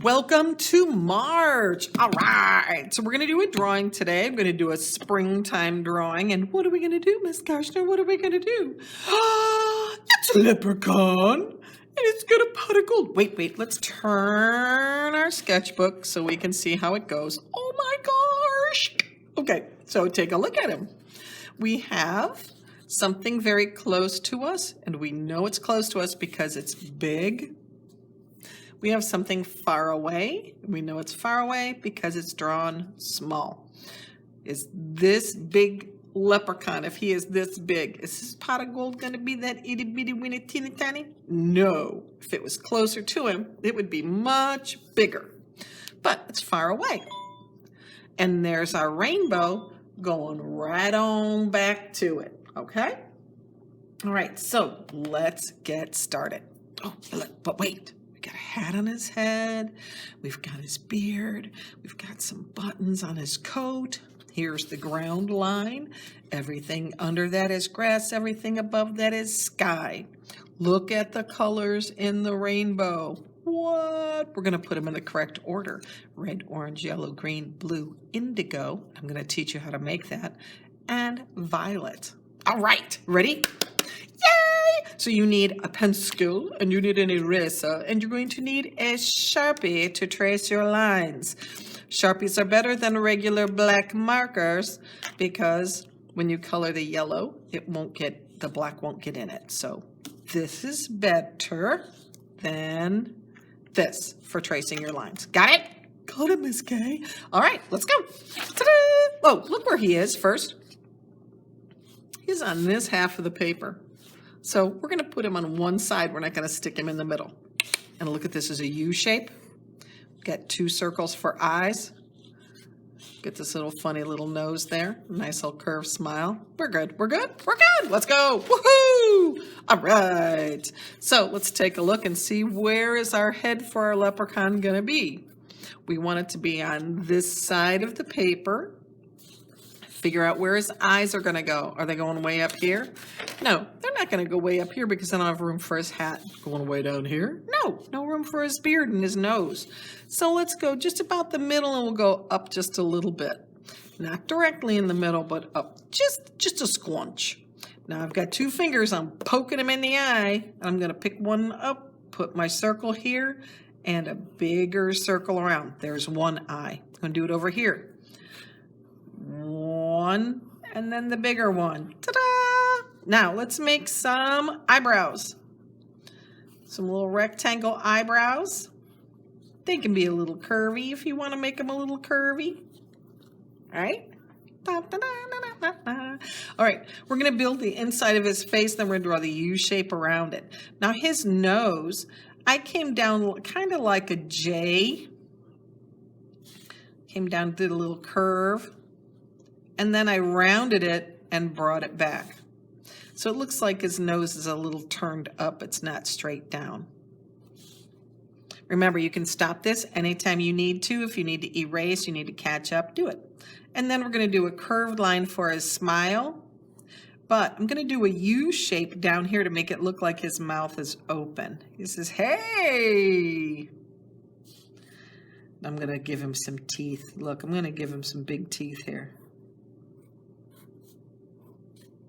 Welcome to March. All right, so we're going to do a drawing today. I'm going to do a springtime drawing. And what are we going to do, Miss Karshner? What are we going to do? It's a leprechaun, and it's got a pot of gold. Wait, let's turn our sketchbook so we can see how it goes. Oh my gosh. Okay, so take a look at him. We have something very close to us, and we know it's close to us because it's big. We have something far away. We know it's far away because it's drawn small. Is this big leprechaun, if he is this big, is his pot of gold going to be that itty bitty winny teeny tiny? No. If it was closer to him, it would be much bigger. But it's far away. And there's our rainbow going right on back to it. Okay? All right, so let's get started. Oh, but wait. We got a hat on his head, we've got his beard, we've got some buttons on his coat. Here's the ground line. Everything under that is grass, everything above that is sky. Look at the colors in the rainbow. What? We're going to put them in the correct order. Red, orange, yellow, green, blue, indigo. I'm going to teach you how to make that. And violet. All right, ready? So you need a pencil, and you need an eraser, and you're going to need a sharpie to trace your lines. Sharpies are better than regular black markers because when you color the yellow, the black won't get in it. So this is better than this for tracing your lines. Got it? Got it, Miss Kay. All right, let's go. Ta-da! Oh, look where he is first. He's on this half of the paper. So we're going to put him on one side. We're not going to stick him in the middle. And look at this as a U shape. Got two circles for eyes. Get this little funny little nose there. Nice little curved smile. We're good. Let's go. Woohoo! All right. So let's take a look and see where is our head for our leprechaun going to be. We want it to be on this side of the paper. Figure out where his eyes are going to go. Are they going way up here? No, they're not going to go way up here because I don't have room for his hat. Going way down here? No room for his beard and his nose. So let's go just about the middle and we'll go up just a little bit. Not directly in the middle, but up just a squunch. Now I've got two fingers. I'm poking him in the eye. I'm going to pick one up, put my circle here, and a bigger circle around. There's one eye. I'm going to do it over here. One, and then the bigger one. Ta-da! Now let's make some eyebrows. Some little rectangle eyebrows. They can be a little curvy if you want to make them a little curvy. All right? All right, we're going to build the inside of his face, then we're going to draw the U shape around it. Now his nose, I came down kind of like a J. Came down, did a little curve. And then I rounded it and brought it back. So it looks like his nose is a little turned up. It's not straight down. Remember, you can stop this anytime you need to. If you need to erase, you need to catch up, do it. And then we're going to do a curved line for his smile. But I'm going to do a U shape down here to make it look like his mouth is open. He says, hey! I'm going to give him some teeth. Look, I'm going to give him some big teeth here.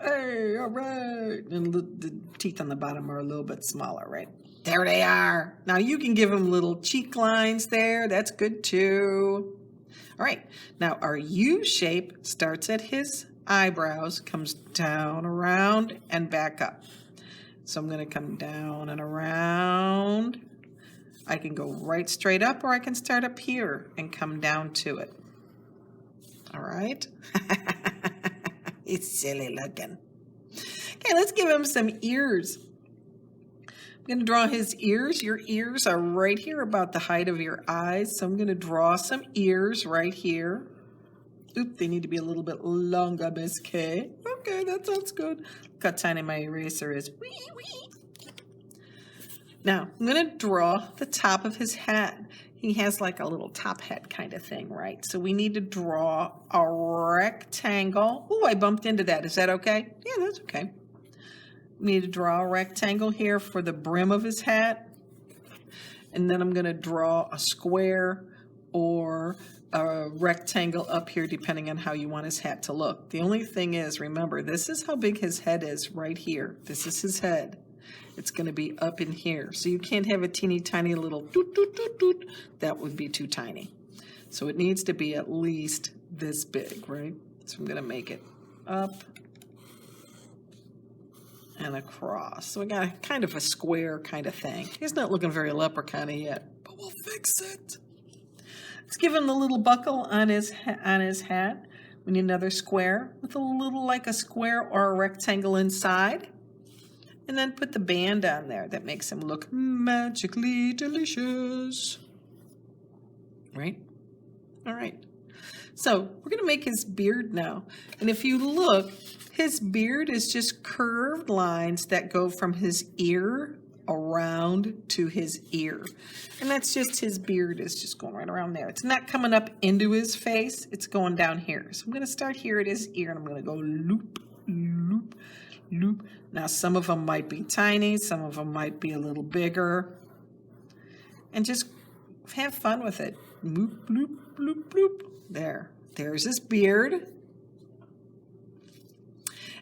Hey, all right. And the teeth on the bottom are a little bit smaller, right? There they are. Now you can give them little cheek lines there. That's good too. All right. Now our U shape starts at his eyebrows, comes down, around, and back up. So I'm going to come down and around. I can go right straight up, or I can start up here and come down to it. All right. It's silly looking. Okay, let's give him some ears. I'm going to draw his ears. Your ears are right here about the height of your eyes. So I'm going to draw some ears right here. Oop, they need to be a little bit longer, Miss K. Okay, that sounds good. Look how tiny my eraser is. Wee, wee. Now, I'm going to draw the top of his head. He has like a little top hat kind of thing, right? So we need to draw a rectangle. Oh, I bumped into that. Is that okay? Yeah, that's okay. We need to draw a rectangle here for the brim of his hat. And then I'm going to draw a square or a rectangle up here depending on how you want his hat to look. The only thing is, remember, this is how big his head is right here. This is his head. It's going to be up in here. So you can't have a teeny tiny little doot, doot, doot, doot. That would be too tiny. So it needs to be at least this big, right? So I'm going to make it up and across. So we got kind of a square kind of thing. He's not looking very leprechaun-y yet, but we'll fix it. Let's give him the little buckle on his hat. We need another square with a little like a square or a rectangle inside. And then put the band on there that makes him look magically delicious. Right? All right. So we're going to make his beard now. And if you look, his beard is just curved lines that go from his ear around to his ear. And that's just his beard is just going right around there. It's not coming up into his face. It's going down here. So I'm going to start here at his ear and I'm going to go loop, loop, loop. Now some of them might be tiny, some of them might be a little bigger. And just have fun with it. Loop, loop, loop, loop. There's his beard.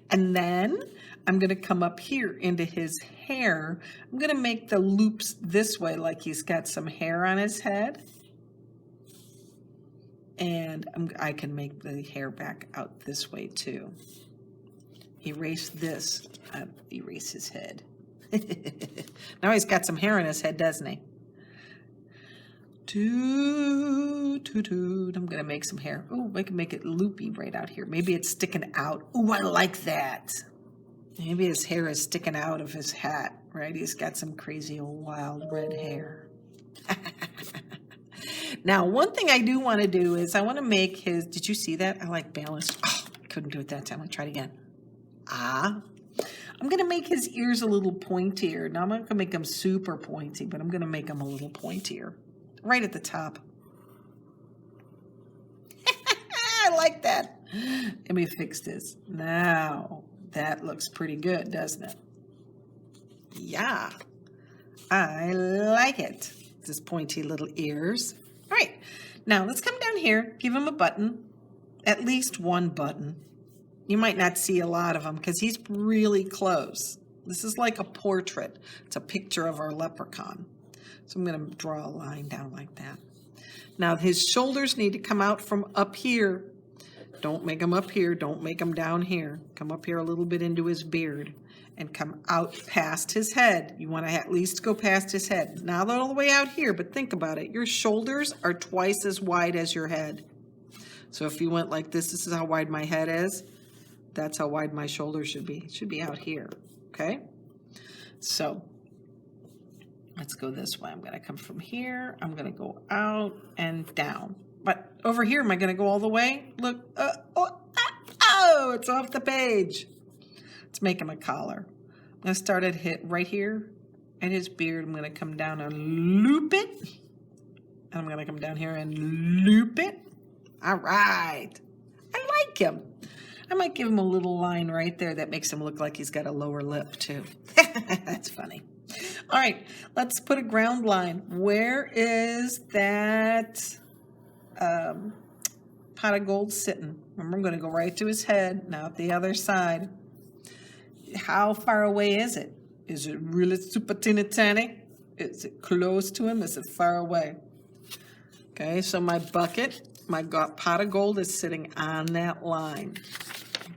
And then I'm going to come up here into his hair. I'm going to make the loops this way like he's got some hair on his head. And I can make the hair back out this way too. Erase this. Erase his head. Now he's got some hair in his head, doesn't he? Toot, toot, toot. I'm going to make some hair. Oh, I can make it loopy right out here. Maybe it's sticking out. Oh, I like that. Maybe his hair is sticking out of his hat, right? He's got some crazy old wild red hair. Now, one thing I do want to do is I want to make his, did you see that? I like balanced. Oh, I couldn't do it that time. I'll try it again. I'm going to make his ears a little pointier. Now, I'm not going to make them super pointy, but I'm going to make them a little pointier. Right at the top. I like that. Let me fix this. Now, that looks pretty good, doesn't it? Yeah. I like it. This pointy little ears. All right. Now, let's come down here. Give him a button. At least one button. You might not see a lot of them because he's really close. This is like a portrait. It's a picture of our leprechaun. So I'm going to draw a line down like that. Now his shoulders need to come out from up here. Don't make them up here. Don't make them down here. Come up here a little bit into his beard and come out past his head. You want to at least go past his head. Not all the way out here, but think about it. Your shoulders are twice as wide as your head. So if you went like this is how wide my head is. That's how wide my shoulders should be. It should be out here, okay? So let's go this way. I'm going to come from here. I'm going to go out and down. But over here, am I going to go all the way? Look. Oh, it's off the page. Let's make him a collar. I'm going to start at right here at his beard. I'm going to come down and loop it. And I'm going to come down here and loop it. All right. I like him. I might give him a little line right there that makes him look like he's got a lower lip, too. That's funny. All right, let's put a ground line. Where is that pot of gold sitting? Remember, I'm going to go right to his head. Now the other side. How far away is it? Is it really super teeny tiny? Is it close to him? Is it far away? Okay, so my bucket, my pot of gold is sitting on that line.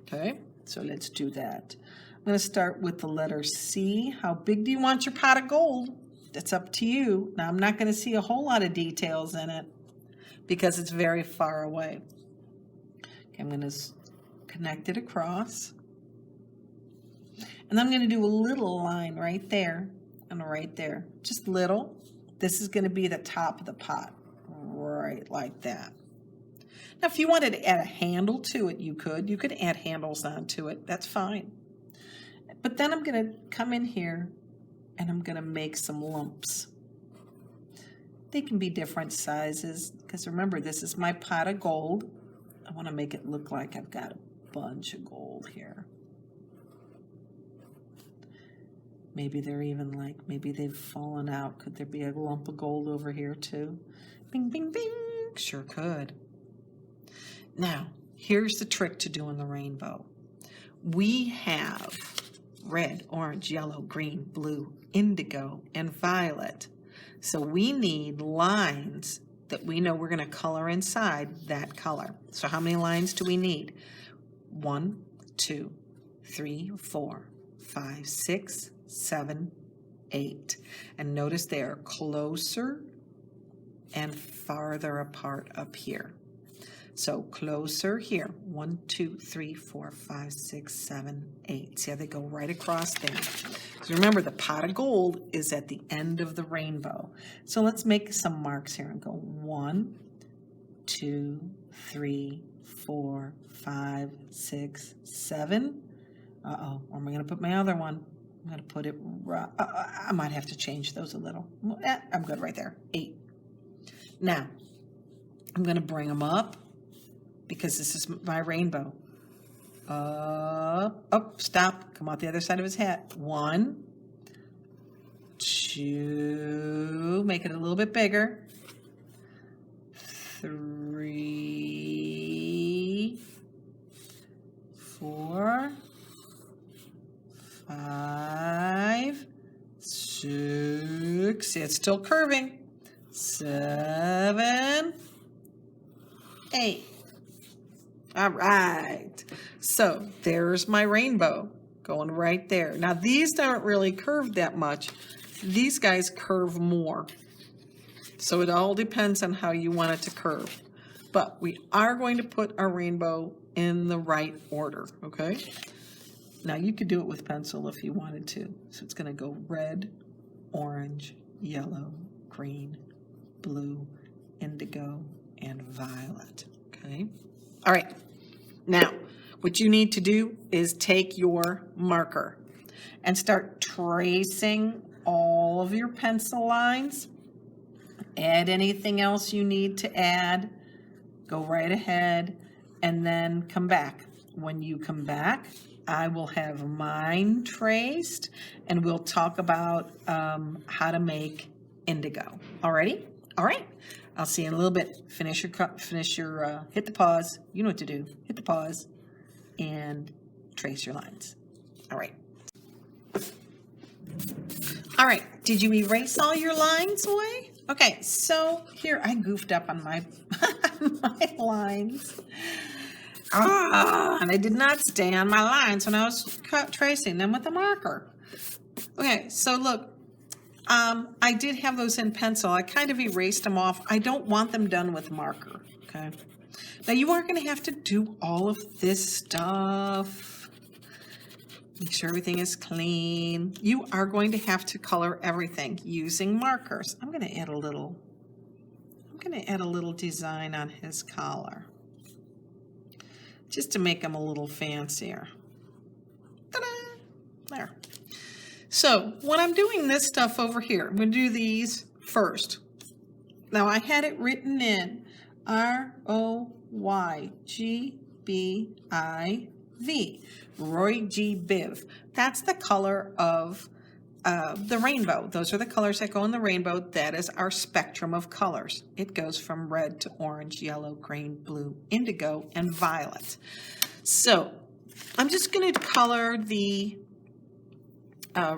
Okay, so let's do that. I'm going to start with the letter C. How big do you want your pot of gold? That's up to you. Now, I'm not going to see a whole lot of details in it because it's very far away. Okay, I'm going to connect it across. And I'm going to do a little line right there and right there. Just little. This is going to be the top of the pot. Right like that. Now, if you wanted to add a handle to it, you could. You could add handles onto it. That's fine. But then I'm going to come in here and I'm going to make some lumps. They can be different sizes because remember, this is my pot of gold. I want to make it look like I've got a bunch of gold here. Maybe they're even like, maybe they've fallen out. Could there be a lump of gold over here too? Bing, bing, bing. Sure could. Now, here's the trick to doing the rainbow. We have red, orange, yellow, green, blue, indigo, and violet. So we need lines that we know we're going to color inside that color. So how many lines do we need? 1, 2, 3, 4, 5, 6, 7, 8. And notice they are closer and farther apart up here. So closer here, 1, 2, 3, 4, 5, 6, 7, 8. See how they go right across there? So remember, the pot of gold is at the end of the rainbow. So let's make some marks here and go 1, 2, 3, 4, 5, 6, 7. Uh-oh, where am I going to put my other one? I'm going to put it right. I might have to change those a little. I'm good right there. 8. Now, I'm going to bring them up, because this is my rainbow. Up, stop, come out the other side of his hat. 1, 2, make it a little bit bigger. 3, 4, 5, 6, see, it's still curving. 7, 8. All right, so there's my rainbow going right there. Now these aren't really curved that much. These guys curve more. So it all depends on how you want it to curve. But we are going to put our rainbow in the right order, okay? Now you could do it with pencil if you wanted to. So it's gonna go red, orange, yellow, green, blue, indigo, and violet, okay? All right, now what you need to do is take your marker and start tracing all of your pencil lines. Add anything else you need to add, go right ahead, and then come back. When you come back, I will have mine traced, and we'll talk about how to make indigo. Alrighty? All right. I'll see you in a little bit. Finish your, hit the pause. You know what to do. Hit the pause and trace your lines. All right. All right. Did you erase all your lines away? Okay. So here, I goofed up on my, my lines. And I did not stay on my lines when I was tracing them with a marker. Okay. So look. I did have those in pencil. I kind of erased them off. I don't want them done with marker, okay? Now you are going to have to do all of this stuff. Make sure everything is clean. You are going to have to color everything using markers. I'm going to add a little design on his collar, just to make him a little fancier. Ta-da! There. So when I'm doing this stuff over here, I'm going to do these first. Now I had it written in R-O-Y-G-B-I-V, Roy G. Biv. That's the color of the rainbow. Those are the colors that go in the rainbow. That is our spectrum of colors. It goes from red to orange, yellow, green, blue, indigo, and violet. So I'm just going to color the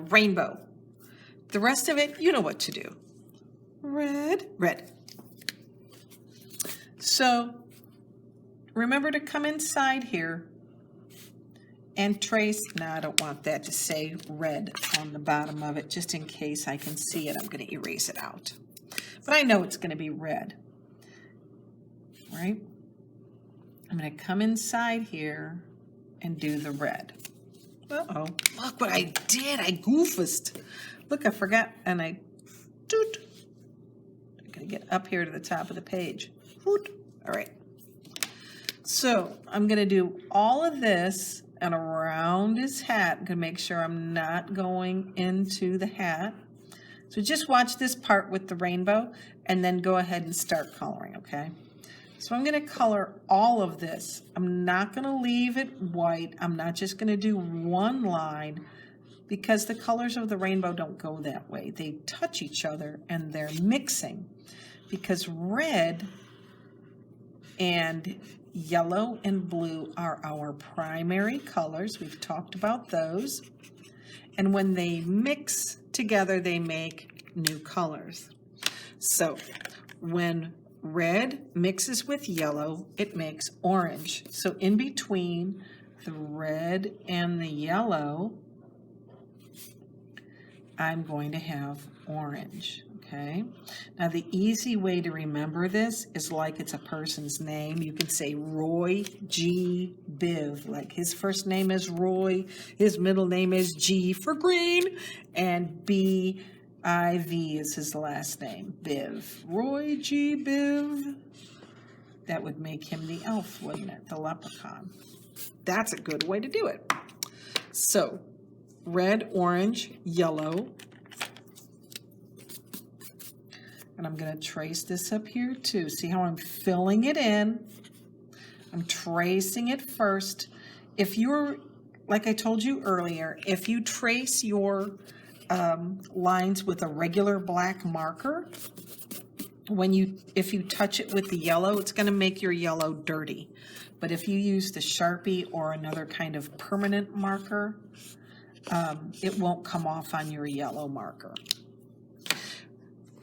rainbow. The rest of it, you know what to do. Red, red. So remember to come inside here and trace. Now I don't want that to say red on the bottom of it, just in case I can see it. I'm going to erase it out. But I know it's going to be red, right? I'm going to come inside here and do the red. Uh-oh, look what I did. I goofed. Look, I forgot, and I'm going to get up here to the top of the page. All right. So I'm going to do all of this and around his hat. I'm going to make sure I'm not going into the hat. So just watch this part with the rainbow, and then go ahead and start coloring, okay? So I'm going to color all of this. I'm not going to leave it white. I'm not just going to do one line. because the colors of the rainbow don't go that way. They touch each other and they're mixing, because red and yellow and blue are our primary colors. We've talked about those. And when they mix together, they make new colors. So when red mixes with yellow, it makes orange. So in between the red and the yellow, I'm going to have orange, okay? Now the easy way to remember this is like it's a person's name. You can say Roy G. Biv, like his first name is Roy, his middle name is G for green, and B-I-V is his last name, Biv. Roy G. Biv. That would make him the elf, wouldn't it? The leprechaun. That's a good way to do it. So, red, orange, yellow. And I'm going to trace this up here too. See how I'm filling it in? I'm tracing it first. If you're, like I told you earlier, if you trace your lines with a regular black marker, if you touch it with the yellow, it's going to make your yellow dirty. But if you use the Sharpie or another kind of permanent marker, it won't come off on your yellow marker.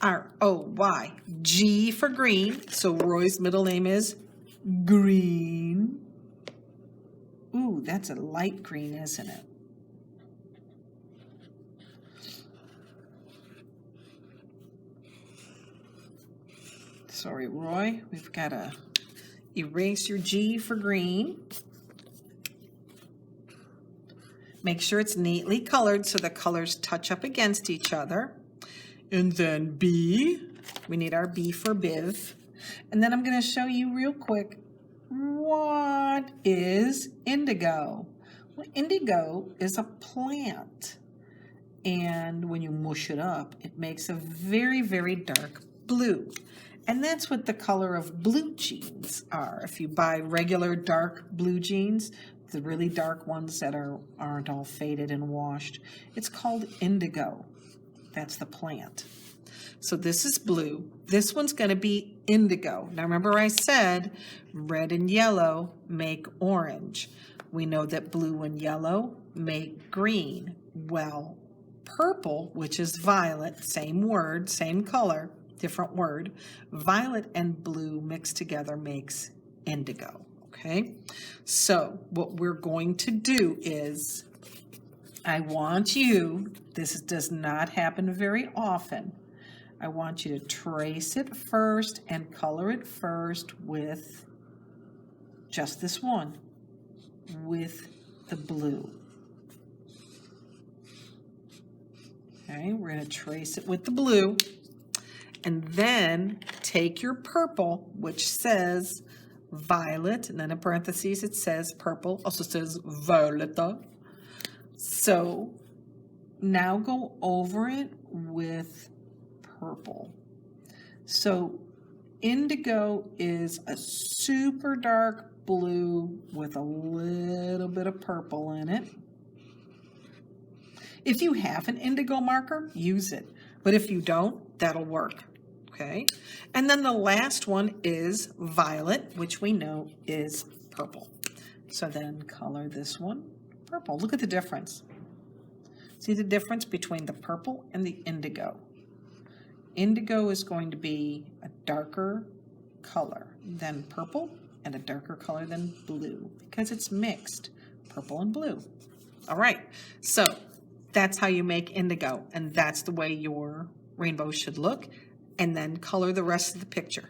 R-O-Y, G for green. So Roy's middle name is Green. Ooh, that's a light green, isn't it? Sorry, Roy, we've got to erase your G for green. Make sure it's neatly colored so the colors touch up against each other. And then B, we need our B for Biv. And then I'm going to show you real quick, what is indigo? Well, indigo is a plant. And when you mush it up, it makes a very, very dark blue. And that's what the color of blue jeans are. If you buy regular dark blue jeans, the really dark ones that aren't all faded and washed, it's called indigo. That's the plant. So this is blue. This one's going to be indigo. Now remember I said red and yellow make orange. We know that blue and yellow make green. Well, purple, which is violet, same word, same color, different word. Violet and blue mixed together makes indigo. Okay? So what we're going to do is, I want you, this does not happen very often, I want you to trace it first and color it first with just this one, with the blue. Okay, we're going to trace it with the blue, and then take your purple, which says violet, and then in parentheses it says purple, also says violeta. So now go over it with purple. So indigo is a super dark blue with a little bit of purple in it. If you have an indigo marker, use it. But if you don't, that'll work. Okay? And then the last one is violet, which we know is purple. So then color this one purple. Look at the difference. See the difference between the purple and the indigo. Indigo is going to be a darker color than purple and a darker color than blue because it's mixed, purple and blue. All right, so that's how you make indigo, and that's the way your rainbow should look, and then color the rest of the picture.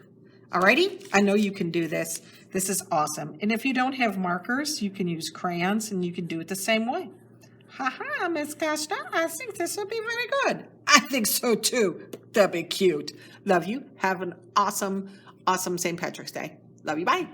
Alrighty, I know you can do this. This is awesome. And if you don't have markers, you can use crayons and you can do it the same way. Haha, Miss Kashna, I think this will be very good. I think so too. That'll be cute. Love you. Have an awesome, awesome St. Patrick's Day. Love you. Bye.